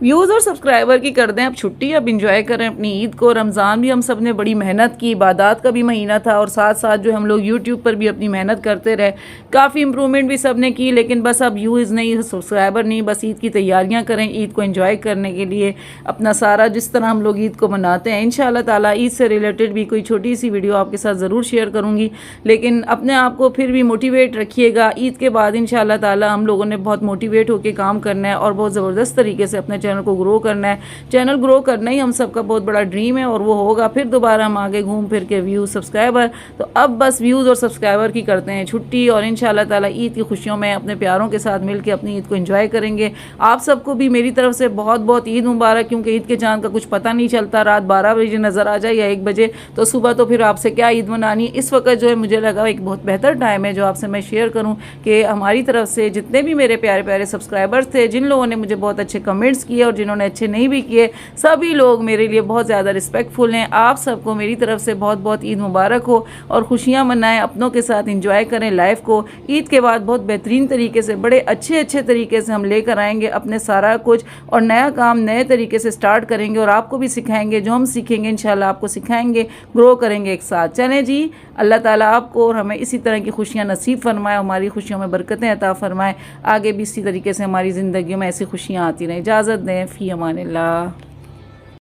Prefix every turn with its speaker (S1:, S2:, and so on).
S1: Views और subscriber की कर दें अब छुट्टी, अब इंजॉय करें अपनी ईद को। रमज़ान भी हम सब ने बड़ी मेहनत की, इबादत का भी महीना था और साथ साथ जो हम लोग यूट्यूब पर भी अपनी मेहनत करते रहे, काफ़ी इंप्रूवमेंट भी सब ने की। लेकिन बस अब व्यूज़ नहीं, सब्सक्राइबर नहीं, बस ईद की तैयारियां करें, ईद को एंजॉय करने के लिए अपना सारा जिस तरह हम लोग ईद को मनाते हैं। इंशाल्लाह ताला ईद से रिलेटेड भी कोई छोटी सी वीडियो आपके साथ ज़रूर शेयर करूँगी, लेकिन अपने आप को फिर भी मोटिवेट रखिएगा। ईद के बाद इंशाल्लाह ताला हम लोगों ने बहुत मोटिवेट होकर काम करना है और बहुत ज़बरदस्त तरीके से अपने चैनल को ग्रो करना है। चैनल ग्रो करना ही हम सबका बहुत बड़ा ड्रीम है और वो होगा, फिर दोबारा हम आगे घूम फिर के व्यूज़ सब्सक्राइबर। तो अब बस व्यूज़ और सब्सक्राइबर की करते हैं छुट्टी और इंशाल्लाह ताला ईद की खुशियों में अपने प्यारों के साथ मिलकर अपनी ईद को एंजॉय करेंगे। आप सबको भी मेरी तरफ से बहुत बहुत ईद मुबारक, क्योंकि ईद के चांद का कुछ पता नहीं चलता, रात 12 बजे नज़र आ जाए या 1 बजे, तो सुबह तो फिर आपसे क्या ईद मनानी। इस वक्त जो है मुझे लगा एक बहुत बेहतर टाइम है जो आपसे मैं शेयर करूं कि हमारी तरफ से जितने भी मेरे प्यारे प्यारे सब्सक्राइबर्स थे, जिन लोगों ने मुझे बहुत अच्छे कमेंट्स किए और जिन्होंने अच्छे नहीं भी किए, सभी लोग मेरे लिए बहुत ज़्यादा रिस्पेक्टफुल हैं। आप सबको मेरी तरफ से बहुत बहुत ईद मुबारक हो और खुशियाँ मनाएं, अपनों के साथ इंजॉय करें लाइफ को। ईद के बाद बहुत बेहतरीन तरीके से, बड़े अच्छे अच्छे तरीके से हम लेकर आएंगे अपने सारा कुछ और नया काम नए तरीके से स्टार्ट करेंगे और आपको भी सिखाएंगे। जो हम सीखेंगे इंशाल्लाह आपको सिखाएंगे, ग्रो करेंगे एक साथ। चलें जी, अल्लाह ताला आपको और हमें इसी तरह की खुशियाँ नसीब फरमाए, हमारी खुशियों में बरकतें अता फरमाए, आगे भी इसी तरीके से हमारी ज़िंदगियों में ऐसी खुशियाँ आती रहें। इजाज़त दें, फ़ी अमानिल्लाह।